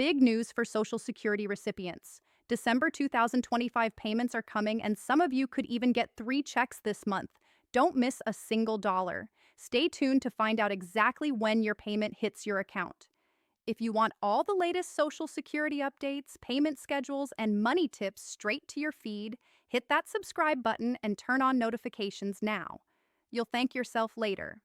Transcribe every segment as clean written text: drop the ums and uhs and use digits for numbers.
Big news for Social Security recipients. December 2025 payments are coming, and some of you could even get 3 checks this month. Don't miss a single dollar. Stay tuned to find out exactly when your payment hits your account. If you want all the latest Social Security updates, payment schedules, and money tips straight to your feed, hit that subscribe button and turn on notifications now. You'll thank yourself later.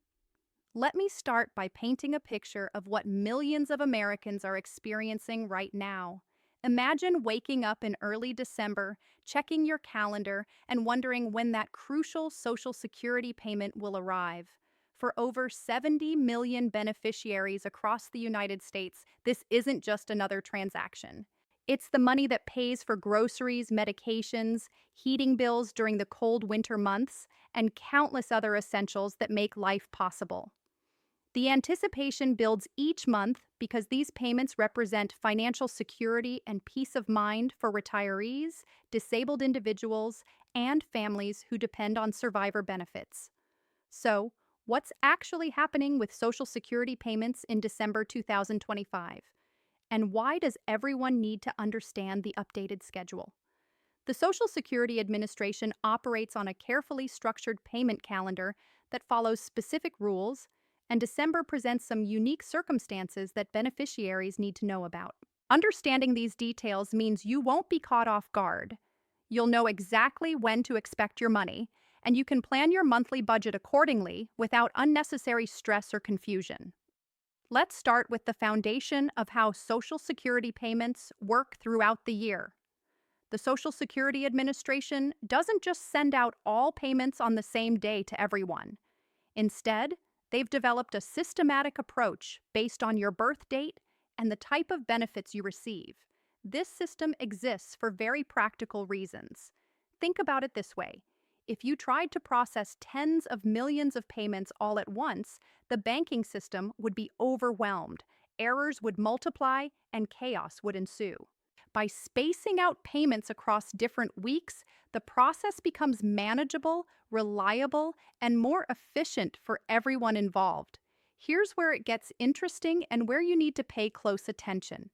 Let me start by painting a picture of what millions of Americans are experiencing right now. Imagine waking up in early December, checking your calendar, and wondering when that crucial Social Security payment will arrive. For over 70 million beneficiaries across the United States, this isn't just another transaction. It's the money that pays for groceries, medications, heating bills during the cold winter months, and countless other essentials that make life possible. The anticipation builds each month because these payments represent financial security and peace of mind for retirees, disabled individuals, and families who depend on survivor benefits. So, what's actually happening with Social Security payments in December 2025? And why does everyone need to understand the updated schedule? The Social Security Administration operates on a carefully structured payment calendar that follows specific rules, and December presents some unique circumstances that beneficiaries need to know about. Understanding these details means you won't be caught off guard. You'll know exactly when to expect your money, and you can plan your monthly budget accordingly without unnecessary stress or confusion. Let's start with the foundation of how Social Security payments work throughout the year. The Social Security Administration doesn't just send out all payments on the same day to everyone. Instead, they've developed a systematic approach based on your birth date and the type of benefits you receive. This system exists for very practical reasons. Think about it this way. If you tried to process tens of millions of payments all at once, the banking system would be overwhelmed, errors would multiply, and chaos would ensue. By spacing out payments across different weeks, the process becomes manageable, reliable, and more efficient for everyone involved. Here's where it gets interesting and where you need to pay close attention.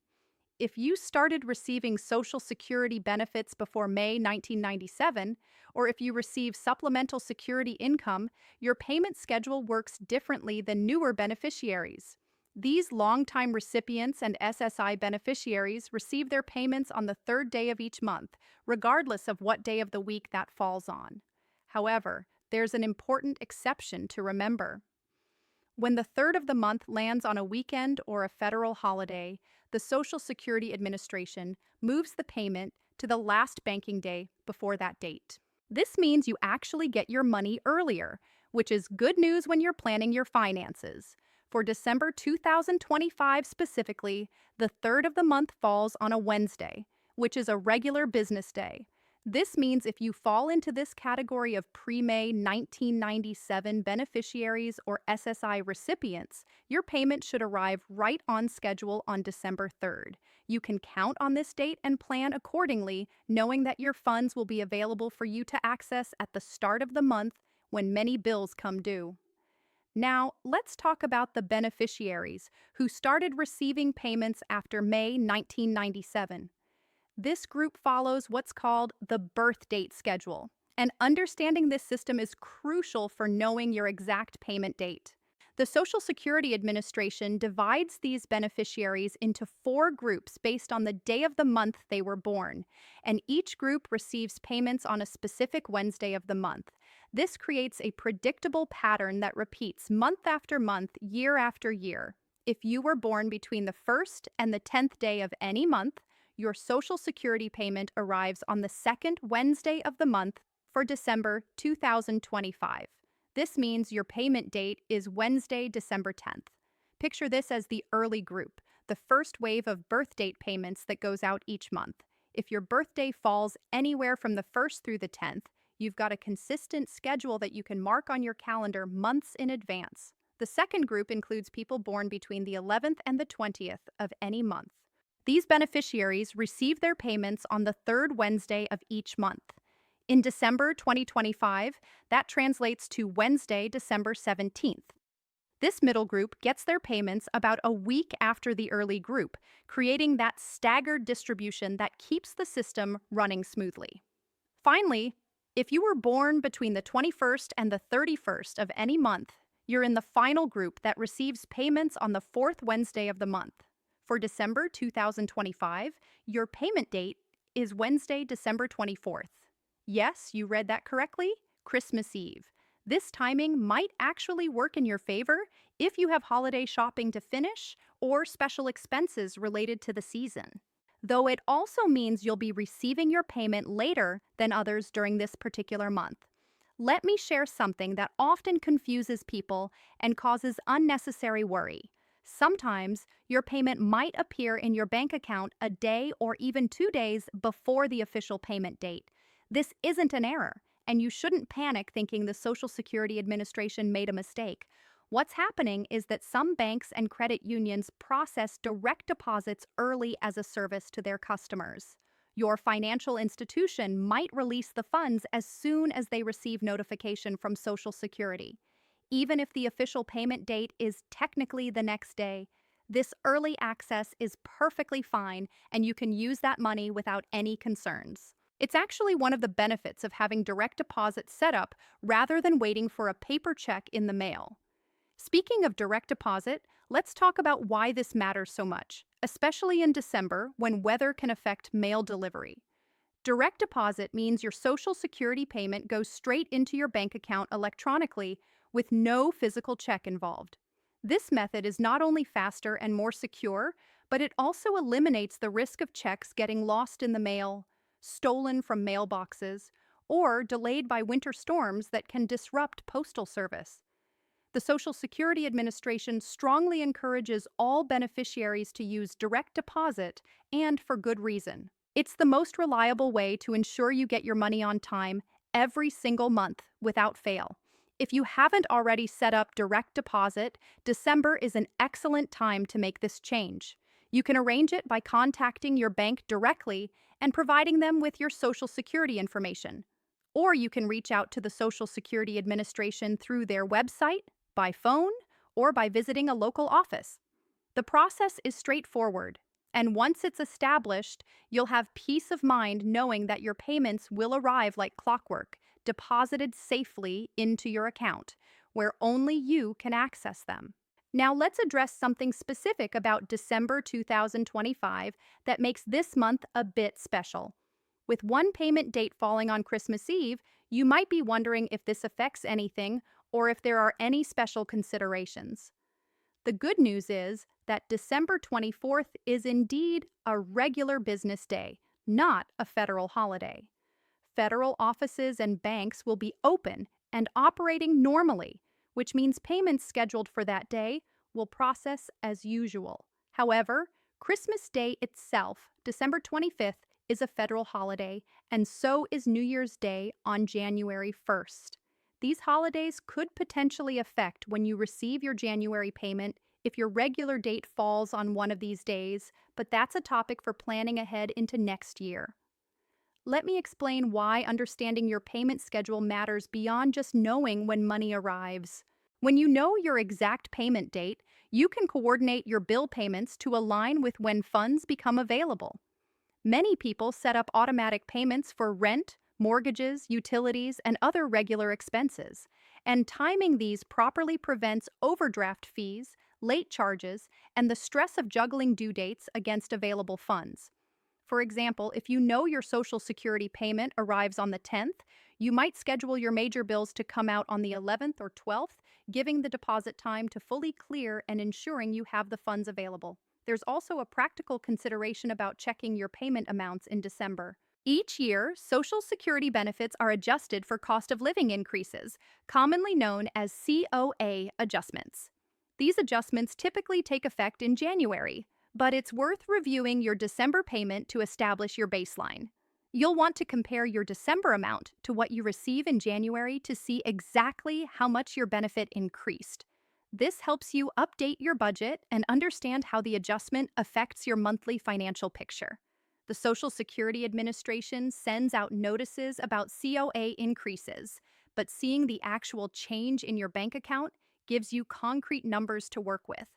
If you started receiving Social Security benefits before May 1997, or if you receive supplemental security income, your payment schedule works differently than newer beneficiaries. These longtime recipients and SSI beneficiaries receive their payments on the third day of each month, regardless of what day of the week that falls on. However, there's an important exception to remember. When the third of the month lands on a weekend or a federal holiday, the Social Security Administration moves the payment to the last banking day before that date. This means you actually get your money earlier, which is good news when you're planning your finances. For December 2025 specifically, the third of the month falls on a Wednesday, which is a regular business day. This means if you fall into this category of pre-May 1997 beneficiaries or SSI recipients, your payment should arrive right on schedule on December 3rd. You can count on this date and plan accordingly, knowing that your funds will be available for you to access at the start of the month when many bills come due. Now, let's talk about the beneficiaries who started receiving payments after May 1997. This group follows what's called the birth date schedule, and understanding this system is crucial for knowing your exact payment date. The Social Security Administration divides these beneficiaries into 4 groups based on the day of the month they were born, and each group receives payments on a specific Wednesday of the month. This creates a predictable pattern that repeats month after month, year after year. If you were born between the 1st and the 10th day of any month, your Social Security payment arrives on the second Wednesday of the month for December 2025. This means your payment date is Wednesday, December 10th. Picture this as the early group, the first wave of birth date payments that goes out each month. If your birthday falls anywhere from the 1st through the 10th, you've got a consistent schedule that you can mark on your calendar months in advance. The second group includes people born between the 11th and the 20th of any month. These beneficiaries receive their payments on the third Wednesday of each month. In December 2025, that translates to Wednesday, December 17th. This middle group gets their payments about a week after the early group, creating that staggered distribution that keeps the system running smoothly. Finally, if you were born between the 21st and the 31st of any month, you're in the final group that receives payments on the fourth Wednesday of the month. For December 2025, your payment date is Wednesday, December 24th. Yes, you read that correctly, Christmas Eve. This timing might actually work in your favor if you have holiday shopping to finish or special expenses related to the season, though it also means you'll be receiving your payment later than others during this particular month. Let me share something that often confuses people and causes unnecessary worry. Sometimes your payment might appear in your bank account a day or even 2 days before the official payment date. This isn't an error, and you shouldn't panic thinking the Social Security Administration made a mistake. What's happening is that some banks and credit unions process direct deposits early as a service to their customers. Your financial institution might release the funds as soon as they receive notification from Social Security. Even if the official payment date is technically the next day, this early access is perfectly fine and you can use that money without any concerns. It's actually one of the benefits of having direct deposit set up rather than waiting for a paper check in the mail. Speaking of direct deposit, let's talk about why this matters so much, especially in December when weather can affect mail delivery. Direct deposit means your Social Security payment goes straight into your bank account electronically with no physical check involved. This method is not only faster and more secure, but it also eliminates the risk of checks getting lost in the mail, stolen from mailboxes, or delayed by winter storms that can disrupt postal service. The Social Security Administration strongly encourages all beneficiaries to use direct deposit, and for good reason. It's the most reliable way to ensure you get your money on time every single month without fail. If you haven't already set up direct deposit, December is an excellent time to make this change. You can arrange it by contacting your bank directly and providing them with your Social Security information. Or you can reach out to the Social Security Administration through their website, by phone, or by visiting a local office. The process is straightforward, and once it's established, you'll have peace of mind knowing that your payments will arrive like clockwork, deposited safely into your account, where only you can access them. Now let's address something specific about December 2025 that makes this month a bit special. With one payment date falling on Christmas Eve, you might be wondering if this affects anything or if there are any special considerations. The good news is that December 24th is indeed a regular business day, not a federal holiday. Federal offices and banks will be open and operating normally, which means payments scheduled for that day will process as usual. However, Christmas Day itself, December 25th, is a federal holiday, and so is New Year's Day on January 1st. These holidays could potentially affect when you receive your January payment if your regular date falls on one of these days, but that's a topic for planning ahead into next year. Let me explain why understanding your payment schedule matters beyond just knowing when money arrives. When you know your exact payment date, you can coordinate your bill payments to align with when funds become available. Many people set up automatic payments for rent, mortgages, utilities, and other regular expenses, and timing these properly prevents overdraft fees, late charges, and the stress of juggling due dates against available funds. For example, if you know your Social Security payment arrives on the 10th, you might schedule your major bills to come out on the 11th or 12th, giving the deposit time to fully clear and ensuring you have the funds available. There's also a practical consideration about checking your payment amounts in December. Each year, Social Security benefits are adjusted for cost of living increases, commonly known as COA adjustments. These adjustments typically take effect in January, but it's worth reviewing your December payment to establish your baseline. You'll want to compare your December amount to what you receive in January to see exactly how much your benefit increased. This helps you update your budget and understand how the adjustment affects your monthly financial picture. The Social Security Administration sends out notices about COA increases, but seeing the actual change in your bank account gives you concrete numbers to work with.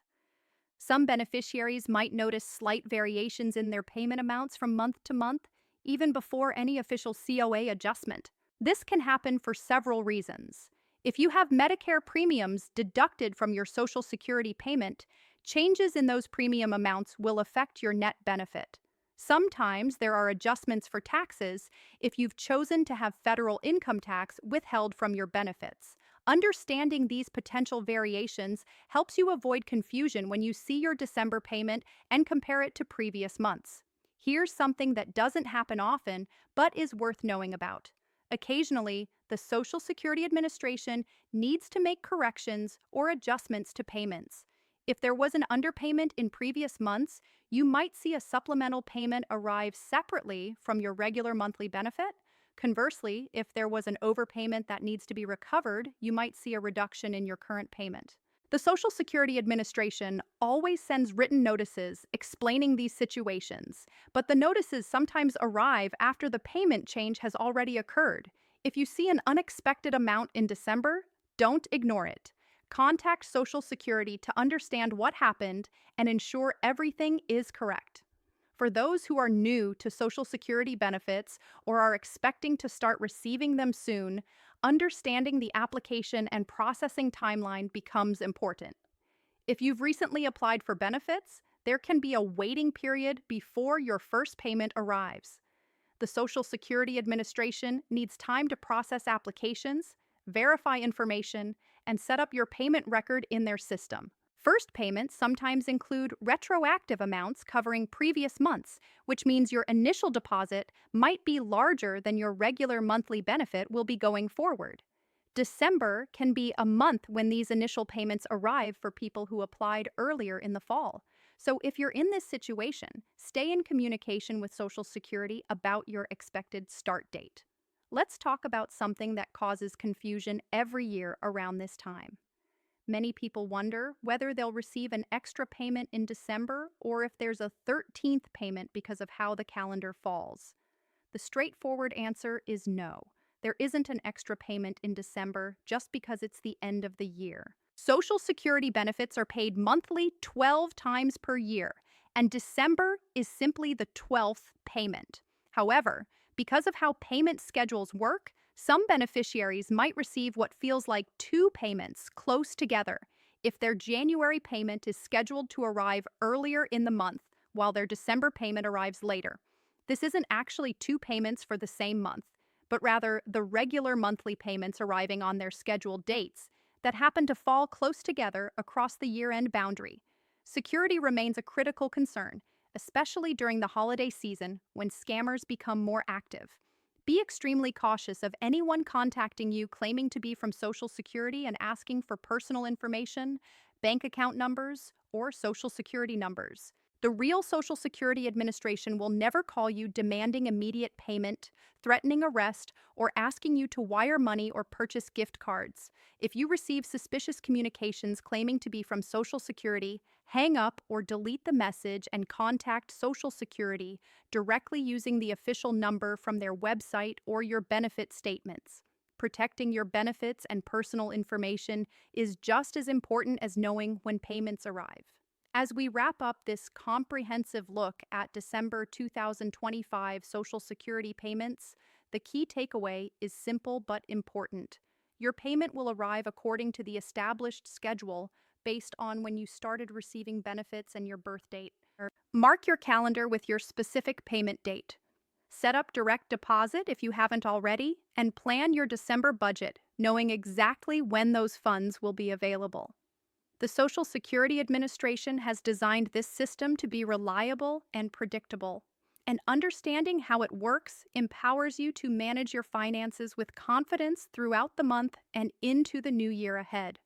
Some beneficiaries might notice slight variations in their payment amounts from month to month, even before any official COA adjustment. This can happen for several reasons. If you have Medicare premiums deducted from your Social Security payment, changes in those premium amounts will affect your net benefit. Sometimes there are adjustments for taxes if you've chosen to have federal income tax withheld from your benefits. Understanding these potential variations helps you avoid confusion when you see your December payment and compare it to previous months. Here's something that doesn't happen often, but is worth knowing about. Occasionally, the Social Security Administration needs to make corrections or adjustments to payments. If there was an underpayment in previous months, you might see a supplemental payment arrive separately from your regular monthly benefit. Conversely, if there was an overpayment that needs to be recovered, you might see a reduction in your current payment. The Social Security Administration always sends written notices explaining these situations, but the notices sometimes arrive after the payment change has already occurred. If you see an unexpected amount in December, don't ignore it. Contact Social Security to understand what happened and ensure everything is correct. For those who are new to Social Security benefits or are expecting to start receiving them soon, understanding the application and processing timeline becomes important. If you've recently applied for benefits, there can be a waiting period before your first payment arrives. The Social Security Administration needs time to process applications, verify information, and set up your payment record in their system. First payments sometimes include retroactive amounts covering previous months, which means your initial deposit might be larger than your regular monthly benefit will be going forward. December can be a month when these initial payments arrive for people who applied earlier in the fall. So if you're in this situation, stay in communication with Social Security about your expected start date. Let's talk about something that causes confusion every year around this time. Many people wonder whether they'll receive an extra payment in December or if there's a 13th payment because of how the calendar falls. The straightforward answer is no. There isn't an extra payment in December just because it's the end of the year. Social Security benefits are paid monthly 12 times per year, and December is simply the 12th payment. However, because of how payment schedules work, some beneficiaries might receive what feels like two payments close together if their January payment is scheduled to arrive earlier in the month while their December payment arrives later. This isn't actually two payments for the same month, but rather the regular monthly payments arriving on their scheduled dates that happen to fall close together across the year-end boundary. Security remains a critical concern, especially during the holiday season when scammers become more active. Be extremely cautious of anyone contacting you claiming to be from Social Security and asking for personal information, bank account numbers, or Social Security numbers. The real Social Security Administration will never call you demanding immediate payment, threatening arrest, or asking you to wire money or purchase gift cards. If you receive suspicious communications claiming to be from Social Security, hang up or delete the message and contact Social Security directly using the official number from their website or your benefit statements. Protecting your benefits and personal information is just as important as knowing when payments arrive. As we wrap up this comprehensive look at December 2025 Social Security payments, the key takeaway is simple but important. Your payment will arrive according to the established schedule based on when you started receiving benefits and your birth date. Mark your calendar with your specific payment date. Set up direct deposit if you haven't already, and plan your December budget, knowing exactly when those funds will be available. The Social Security Administration has designed this system to be reliable and predictable, and understanding how it works empowers you to manage your finances with confidence throughout the month and into the new year ahead.